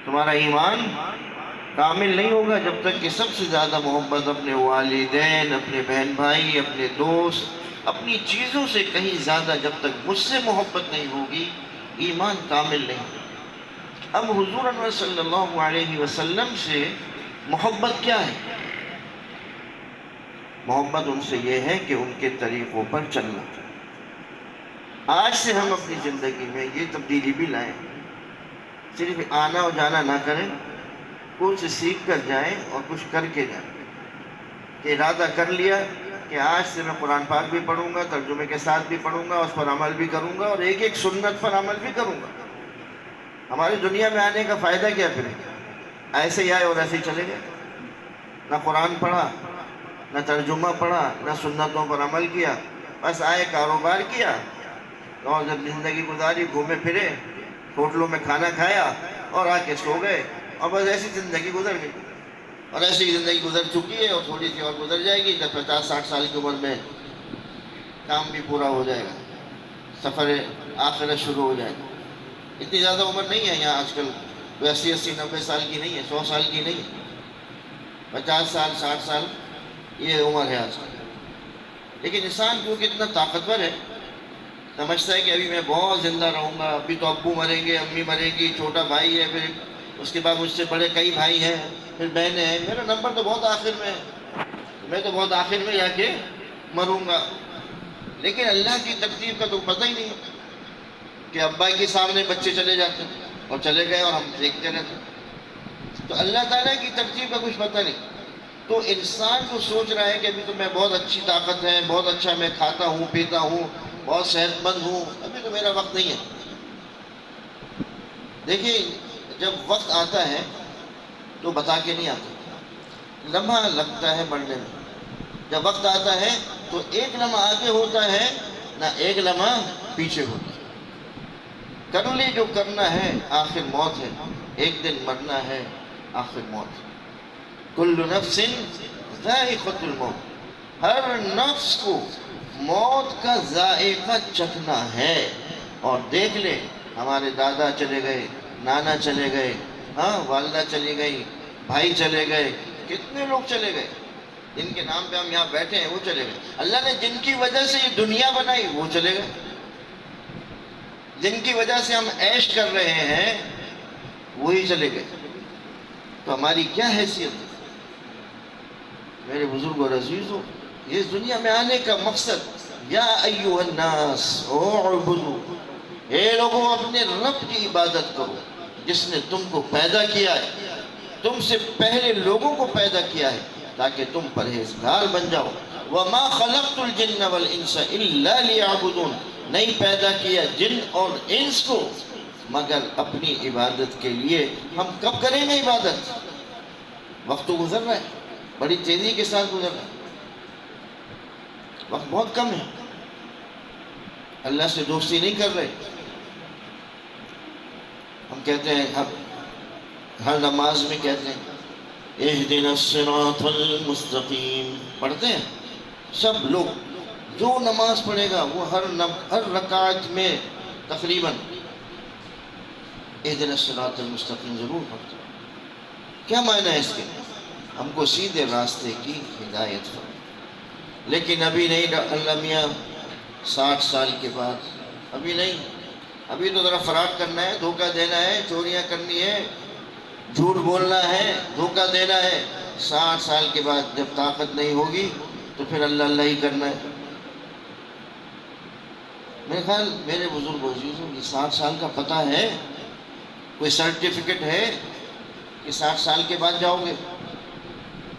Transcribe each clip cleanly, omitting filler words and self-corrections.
تمہارا ایمان کامل نہیں ہوگا جب تک کہ سب سے زیادہ محبت اپنے والدین، اپنے بہن بھائی، اپنے دوست، اپنی چیزوں سے کہیں زیادہ جب تک مجھ سے محبت نہیں ہوگی، ایمان کامل نہیں ہوگا۔ اب حضور انور صلی اللہ علیہ وسلم سے محبت کیا ہے؟ محبت ان سے یہ ہے کہ ان کے طریقوں پر چلنا۔ آج سے ہم اپنی زندگی میں یہ تبدیلی بھی لائیں، صرف آنا اور جانا نہ کریں، کچھ سیکھ کر جائیں اور کچھ کر کے جائیں، کہ ارادہ کر لیا کہ آج سے میں قرآن پاک بھی پڑھوں گا، ترجمے کے ساتھ بھی پڑھوں گا، اس پر عمل بھی کروں گا اور ایک ایک سنت پر عمل بھی کروں گا۔ ہماری دنیا میں آنے کا فائدہ کیا پھر؟ ایسے ہی آئے اور ایسے ہی چلے گئے، نہ قرآن پڑھا، نہ ترجمہ پڑھا، نہ سنتوں پر عمل کیا، بس آئے کاروبار کیا اور جب زندگی گزاری، گھومے پھرے، ہوٹلوں میں کھانا کھایا اور آ کے سو گئے، اور بس ایسی زندگی گزر گئی۔ اور ایسی زندگی گزر چکی ہے اور تھوڑی سی اور گزر جائے گی، جب 50-60 سال کی عمر میں کام بھی پورا ہو جائے گا، سفر آخرت شروع ہو جائے گا۔ اتنی زیادہ عمر نہیں ہے یہاں آج کل، 80-90 سال کی نہیں ہے، 100 سال کی نہیں ہے، 50 سال 60 سال یہ عمر ہے آج کل۔ لیکن انسان کیونکہ اتنا طاقتور ہے، سمجھتا ہے کہ ابھی میں بہت زندہ رہوں گا، ابھی تو ابو مریں گے، امی مریں گی، چھوٹا بھائی ہے، پھر اس کے بعد مجھ سے بڑے کئی بھائی ہیں، پھر بہنیں ہیں، میرا نمبر تو بہت آخر میں ہے، میں تو بہت آخر میں جا کے مروں گا۔ لیکن اللہ کی ترتیب کا تو پتہ ہی نہیں ہے کہ ابا کے سامنے بچے چلے جاتے ہیں اور چلے گئے اور ہم دیکھتے رہتے ہیں۔ تو اللہ تعالیٰ کی ترتیب کا کچھ پتہ نہیں۔ تو انسان جو سوچ رہا ہے کہ ابھی تو میں بہت اچھی طاقت ہے، بہت اچھا میں کھاتا ہوں پیتا ہوں، بہت صحت مند ہوں، ابھی تو میرا وقت نہیں ہے۔ دیکھیں، جب وقت آتا ہے تو بتا کے نہیں آتا، لمحہ لگتا ہے بڑھنے میں۔ جب وقت آتا ہے تو ایک لمحہ آگے ہوتا ہے نہ ایک لمحہ پیچھے ہوتا ہے۔ کر لی جو کرنا ہے، آخر موت ہے، ایک دن مرنا ہے، آخر موت ہے۔ کل نفس ذائقۃ الموت، ہر نفس کو موت کا ذائقہ چکھنا ہے۔ اور دیکھ لیں، ہمارے دادا چلے گئے، نانا چلے گئے، ہاں والدہ چلی گئی، بھائی چلے گئے، کتنے لوگ چلے گئے جن کے نام پہ ہم یہاں بیٹھے ہیں، وہ چلے گئے۔ اللہ نے جن کی وجہ سے یہ دنیا بنائی وہ چلے گئے، جن کی وجہ سے ہم عیش کر رہے ہیں وہی چلے گئے۔ تو ہماری کیا حیثیت ہے؟ میرے بزرگ اور عزیزوں، یہ دنیا میں آنے کا مقصد، یا ایھا الناس اعبدوا، اے لوگوں اپنے رب کی عبادت کرو جس نے تم کو پیدا کیا ہے، تم سے پہلے لوگوں کو پیدا کیا ہے تاکہ تم پرہیزگار بن جاؤ۔ وما خلقت الجن والانس الا لیعبدون، نہیں پیدا کیا جن اور انس کو مگر اپنی عبادت کے لیے۔ ہم کب کریں گے عبادت؟ وقت تو گزر رہا ہے، بڑی تیزی کے ساتھ گزر رہا ہے، وقت بہت کم ہے، اللہ سے دوستی نہیں کر رہے۔ ہم کہتے ہیں، ہر نماز میں کہتے ہیں اہدنا الصراط المستقیم، پڑھتے ہیں سب لوگ، جو نماز پڑھے گا وہ ہر رکعت میں تقریباً اہدنا الصراط المستقیم ضرور پڑھتے ہیں۔ کیا معنی ہے اس کے؟ ہم کو سیدھے راستے کی ہدایت فرمائے۔ لیکن ابھی نہیں، اللہ میاں 60 سال کے بعد ابھی نہیں، ابھی تو ذرا فراڈ کرنا ہے، دھوکہ دینا ہے، چوریاں کرنی ہے، جھوٹ بولنا ہے، دھوکہ دینا ہے۔ 60 سال کے بعد جب طاقت نہیں ہوگی تو پھر اللہ اللہ ہی کرنا ہے۔ میرے خیال میرے بزرگ و عزیزوں، یہ 60 سال کا پتہ ہے؟ کوئی سرٹیفکیٹ ہے کہ 60 سال کے بعد جاؤ گے؟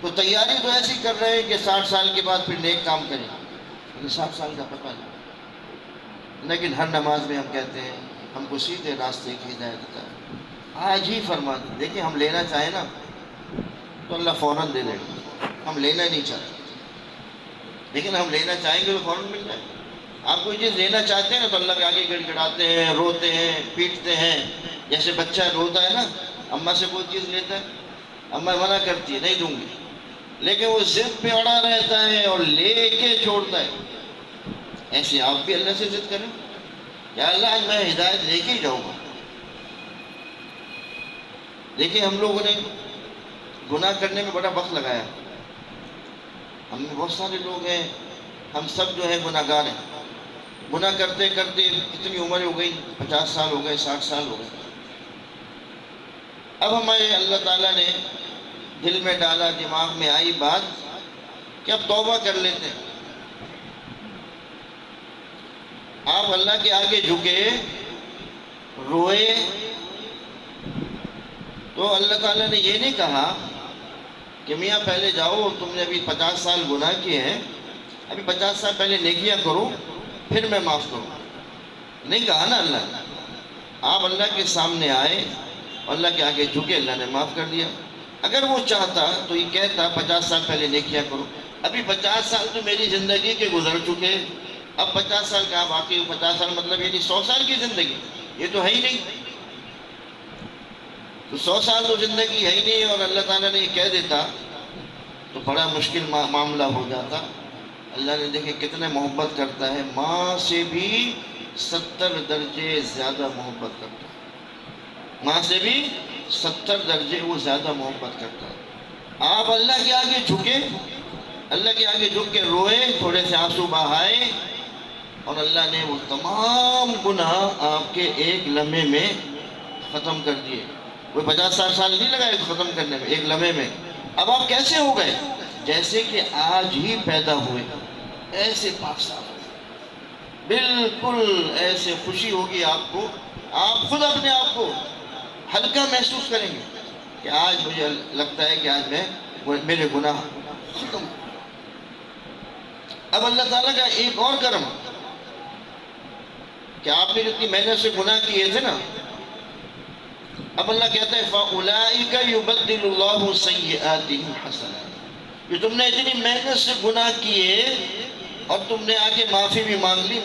تو تیاری تو ایسی کر رہے ہیں کہ 60 سال کے بعد پھر نیک کام کریں، لیکن 60 سال کا پتہ نہیں۔ لیکن ہر نماز میں ہم کہتے ہیں ہم کو سیدھے راستے کی ہدایت کریں، آج ہی فرما دیں۔ دیکھیں، ہم لینا چاہیں نا تو اللہ فوراً دے دے گا، ہم لینا نہیں چاہتے، لیکن ہم لینا چاہیں گے تو فوراً مل جائے گا۔ آپ کوئی چیز لینا چاہتے ہیں نا تو اللہ کے آگے گڑ گڑاتے ہیں، روتے ہیں، پیٹتے ہیں، جیسے بچہ روتا ہے نا، اماں سے کوئی چیز لیتا ہے، اماں منع کرتی ہے نہیں دوں گی، لیکن وہ ضد پہ اڑا رہتا ہے اور لے کے چھوڑتا ہے۔ ایسے آپ بھی اللہ سے ضد کریں، یا اللہ میں ہدایت لے کے ہی جاؤں گا۔ دیکھیں ہم لوگوں نے گناہ کرنے میں بڑا وقت لگایا، ہم میں بہت سارے لوگ ہیں، ہم سب جو ہے گناہ گار ہیں، گناہ کرتے کرتے کتنی عمر ہو گئی، 50 سال ہو گئے، 60 سال ہو گئے۔ اب ہمارے اللہ تعالیٰ نے دل میں ڈالا، دماغ میں آئی بات کہ اب توبہ کر لیتے ہیں۔ آپ اللہ کے آگے جھکے، روئے، تو اللہ تعالیٰ نے یہ نہیں کہا کہ میاں پہلے جاؤ، تم نے ابھی 50 سال گناہ کیے ہیں، ابھی 50 سال پہلے نیکیاں کرو پھر میں معاف کروں، نہیں کہا نا اللہ نے۔ آپ اللہ کے سامنے آئے، اللہ کے آگے جھکے، اللہ نے معاف کر دیا۔ اگر وہ چاہتا تو یہ کہتا 50 سال پہلے نیکیاں کرو، ابھی 50 سال تو میری زندگی کے گزر چکے، اب 50 سال کہاں باقی، 50 سال مطلب یعنی 100 سال کی زندگی، یہ تو ہے ہی نہیں، تو 100 سال تو زندگی ہے ہی نہیں، اور اللہ تعالیٰ نے یہ کہہ دیتا تو بڑا مشکل معاملہ ہو جاتا۔ اللہ نے دیکھے کتنے محبت کرتا ہے، ماں سے بھی 70 درجے زیادہ محبت کرتا ہے، ماں سے بھی 70 درجے وہ زیادہ محبت کرتا ہے۔ آپ اللہ کے آگے جھکے، اللہ کے آگے جھک کے روئے، تھوڑے سے آنسو بہائے، اور اللہ نے وہ تمام گناہ آپ کے ایک لمحے میں ختم کر دیے۔ کوئی 50 سال نہیں لگائے ختم کرنے میں، ایک لمحے میں۔ اب آپ کیسے ہو گئے؟ جیسے کہ آج ہی پیدا ہوئے، ایسے پاک صاف، بالکل ایسے خوشی ہوگی آپ کو، آپ خود اپنے آپ کو ہلکا محسوس کریں گے کہ آج مجھے لگتا ہے کہ آج میرے گناہ ختم۔ اب اللہ تعالیٰ کا ایک اور کرم کہ آپ نے جتنی محنت سے گناہ کیے تھے نا، اب اللہ کہتا ہے فَأُولَئِكَ يُبَدِّلُ اللَّهُ سَيِّئَاتِهِمْ حَسَنَاتٍ، کہ تم نے اتنی محنت سے گناہ کیے اور تم نے آگے معافی بھی مانگ لی،